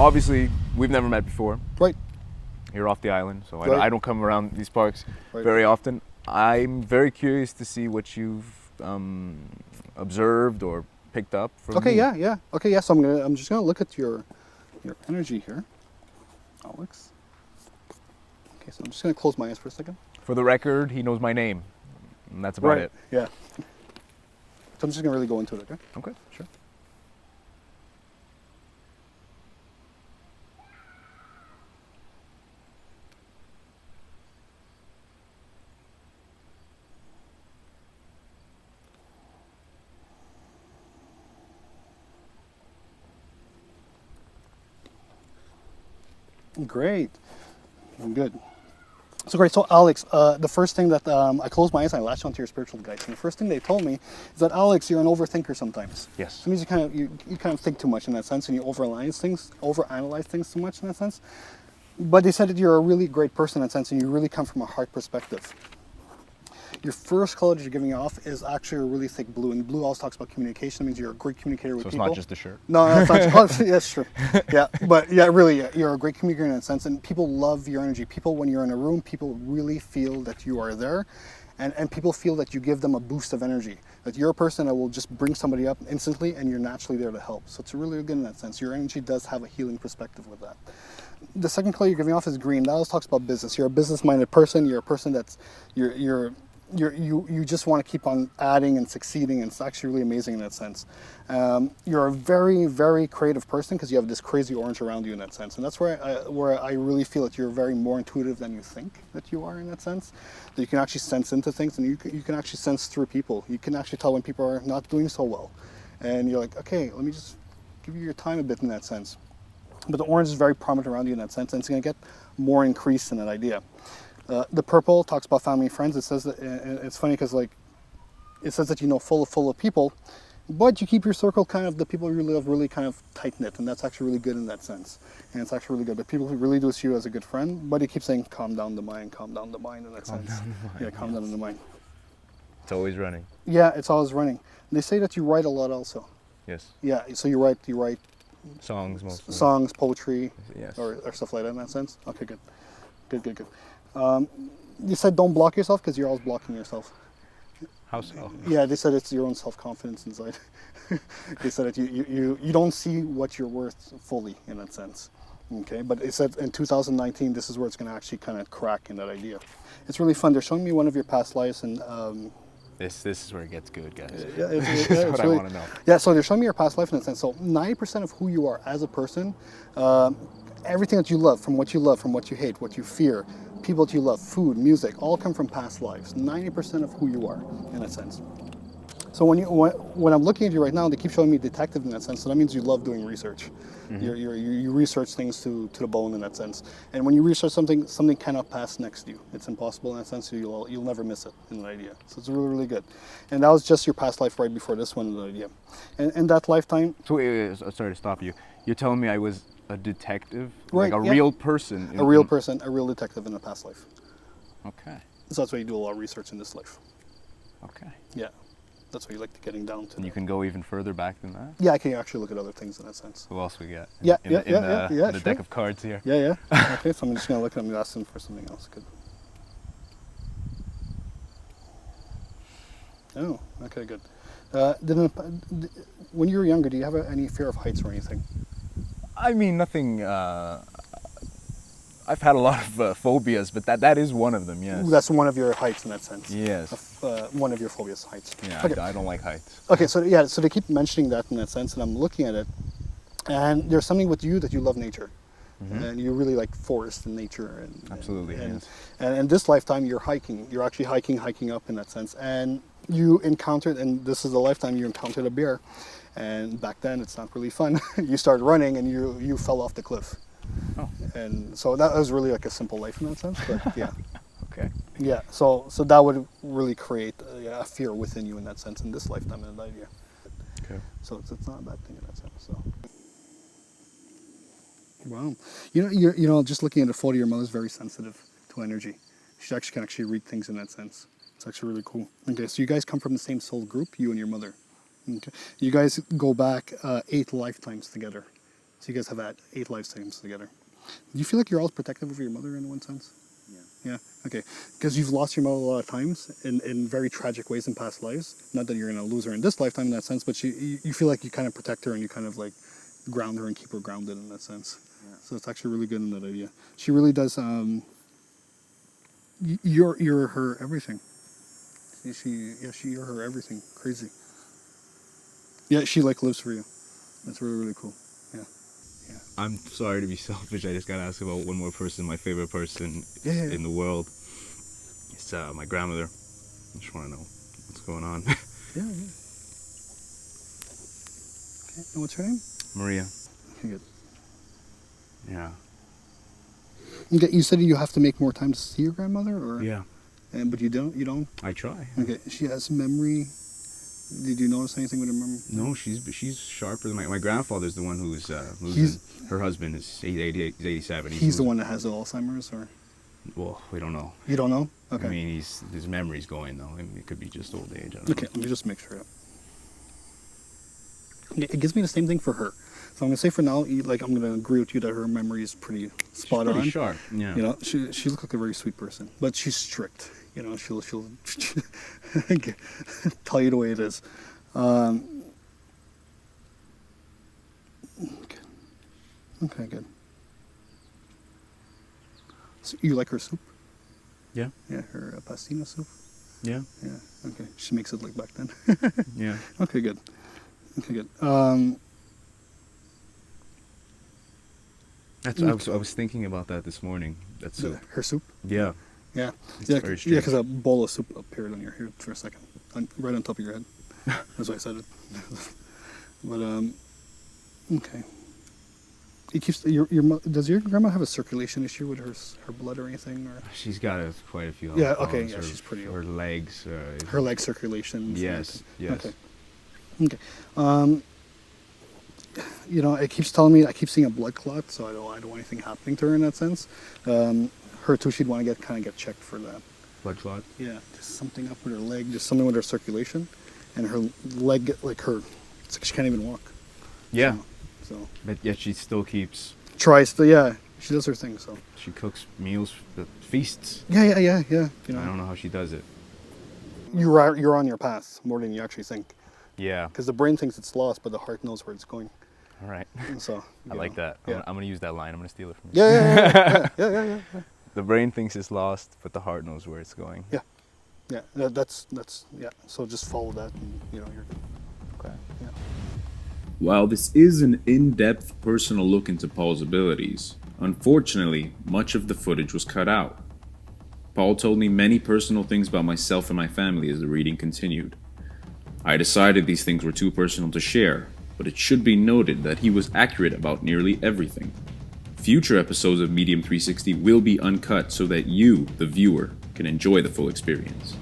obviously, we've never met before. Right. You're off the island, so Right. I don't come around these parks Right. very often. I'm very curious to see what you've observed or picked up from Okay, me. yeah. Okay, yeah, so I'm just gonna look at your energy here, Alex. Okay, so I'm just gonna close my eyes for a second. For the record, he knows my name, and that's about it. Yeah. So I'm just gonna really go into it, okay? Okay, sure. Great. Good. So great. So Alex, the first thing that I closed my eyes and I latched onto your spiritual guides, and the first thing they told me is that Alex, you're an overthinker sometimes. Yes. It means you kind of think too much in that sense, and you overanalyze things too much in that sense. But they said that you're a really great person in that sense, and you really come from a heart perspective. Your first color that you're giving off is actually a really thick blue, and blue also talks about communication. It means you're a great communicator with So it's people. not just a shirt. No, that's not. Oh, yes, true. Yeah, but yeah, really, yeah, you're a great communicator in that sense, and people love your energy. People, when you're in a room, people really feel that you are there, and people feel that you give them a boost of energy. That you're a person that will just bring somebody up instantly, and you're naturally there to help. So it's really good in that sense. Your energy does have a healing perspective with that. The second color you're giving off is green. That also talks about business. You're a business-minded person. You're a person that's you just want to keep on adding and succeeding, and it's actually really amazing in that sense. You're a very, very creative person because you have this crazy orange around you in that sense, and that's where I really feel that you're very more intuitive than you think that you are in that sense. That you can actually sense into things, and you can actually sense through people. You can actually tell when people are not doing so well, and you're like, okay, let me just give you your time a bit in that sense. But the orange is very prominent around you in that sense, and it's going to get more increased in that idea. The purple talks about family and friends. It says that it's funny because it says that you know full of people, but you keep your circle kind of the people you really love really kind of tight knit, and that's actually really good in that sense. And it's actually really good. But people who really do see you as a good friend, but you keep saying calm down the mind in that sense. Yeah, calm down the mind. It's always running. Yeah, it's always running. They say that you write a lot also. Yes. Yeah, so you write Songs mostly. songs, poetry, Yes. or stuff like that in that sense. Okay, good. You said don't block yourself because you're always blocking yourself. How so? Yeah, they said it's your own self-confidence inside. They said that you don't see what you're worth fully in that sense. Okay, but it said in 2019 this is where it's going to actually kind of crack in that idea. It's really fun. They're showing me one of your past lives, and This is where it gets good, guys. yeah, This is it's what I really, want to know. yeah. So they're showing me your past life in that sense. So 90% of who you are as a person, everything that you love, from what you hate, what you fear, people that you love, food, music, all come from past lives. 90% of who you are in a sense. So when I'm looking at you right now, they keep showing me detective in that sense. So that means you love doing research. You research things to the bone in that sense. And when you research something cannot pass next to you. It's impossible in that sense. So you'll never miss it in an idea. So it's really, really good. And that was just your past life right before this one in the idea. And that lifetime. So, sorry to stop you. You're telling me I was a detective? Right, Like a yeah. real person? A real person, a real detective in a past life. Okay. So that's why you do a lot of research in this life. Okay. Yeah. That's why you like getting down to. And you can go even further back than that? Yeah, I can actually look at other things in that sense. Who else we got? Yeah, in the sure. deck of cards here. Yeah. Okay, so I'm just going to look at them and ask them for something else. Good. Oh, okay, good. When you were younger, do you have any fear of heights or anything? I mean, nothing. I've had a lot of phobias, but that is one of them. Yes. That's one of your heights in that sense. Yes. One of your phobias, heights. Yeah. Okay. I don't like heights. Okay, so yeah, so they keep mentioning that in that sense, and I'm looking at it, and there's something with you that you love nature, and you really like forest and nature, and Absolutely, yes. and this lifetime you're hiking. You're actually hiking up in that sense, and you encountered, and this is the lifetime you encountered a bear, and back then it's not really fun. You started running and you fell off the cliff. Oh. And so that was really like a simple life in that sense, but yeah. Okay. Yeah, so that would really create a fear within you in that sense in this lifetime and that idea. Okay. So it's not a bad thing in that sense. So. Wow, you know, just looking at a photo, your mother's very sensitive to energy. She actually can actually read things in that sense. It's actually really cool. Okay, so you guys come from the same soul group, you and your mother. Okay, you guys go back 8 lifetimes together. So you guys have had 8 lifetimes together. Do you feel like you're always protective of your mother in one sense? Yeah. Okay. Because you've lost your mother a lot of times in very tragic ways in past lives. Not that you're gonna lose her in this lifetime in that sense, but you feel like you kind of protect her and you kind of like ground her and keep her grounded in that sense. Yeah. So it's actually really good in that idea. She really does. You're her everything. You're her everything. Crazy. Yeah, she like lives for you. That's really, really cool. Yeah. I'm sorry to be selfish. I just gotta ask about one more person. My favorite person Yeah. in the world. It's my grandmother. I just want to know what's going on. Yeah. Okay. And what's her name? Maria. Okay, good. Yeah. Okay, you said you have to make more time to see your grandmother, or Yeah. but you don't. You don't. I try. Okay. She has memory. Did you notice anything with her memory? No, she's sharper than my grandfather's the one who's losing. He's- Her husband is 87. He's the one that has the Alzheimer's, or Well, we don't know. you don't know. Okay. I mean, his memory's going though. I mean, it could be just old age. I don't Okay, let me just make sure. It gives me the same thing for her. So I'm gonna say for now, I'm gonna agree with you that her memory is pretty spot Pretty on. sharp. Yeah. You know, she looks like a very sweet person, but she's strict. You know, she'll tell you the way it is. Okay, good. So you like her soup? Yeah. Yeah, her pastina soup. Yeah. Yeah. Okay, she makes it like back then. Yeah. Okay, good. Okay, good. That's I was thinking about that this morning. That's Her soup. yeah. Yeah, It's yeah, very yeah. strange. Because a bowl of soup appeared on your head for a second, right on top of your head. That's why I said it. But okay. It keeps does your grandma have a circulation issue with her blood or anything, or She's got quite a few. Yeah, health okay, problems. yeah, she's pretty Her old. legs. her leg circulation? and Yes. everything? Yes. Okay. Okay. You know, it keeps telling me I keep seeing a blood clot, so I don't want anything happening to her in that sense. Her too, she'd want to get checked for that. Blood clot. Yeah, just something up with her leg, just something with her circulation, and her leg, it's like she can't even walk. Yeah. So But yet she still keeps. tries to, yeah, she does her thing. So She cooks meals, feasts. yeah. You I know, don't know how she does it. you're on your path more than you actually think, Yeah. because the brain thinks it's lost, but the heart knows where it's going. All right. And so I you like know, that. Yeah. I'm gonna use that line. I'm gonna steal it from you. Yeah. The brain thinks it's lost, but the heart knows where it's going. Yeah, that's yeah. So just follow that, and you know you're good. Okay. Yeah. While this is an in-depth personal look into Paul's abilities, unfortunately, much of the footage was cut out. Paul told me many personal things about myself and my family as the reading continued. I decided these things were too personal to share, but it should be noted that he was accurate about nearly everything. Future episodes of Medium 360 will be uncut so that you, the viewer, can enjoy the full experience.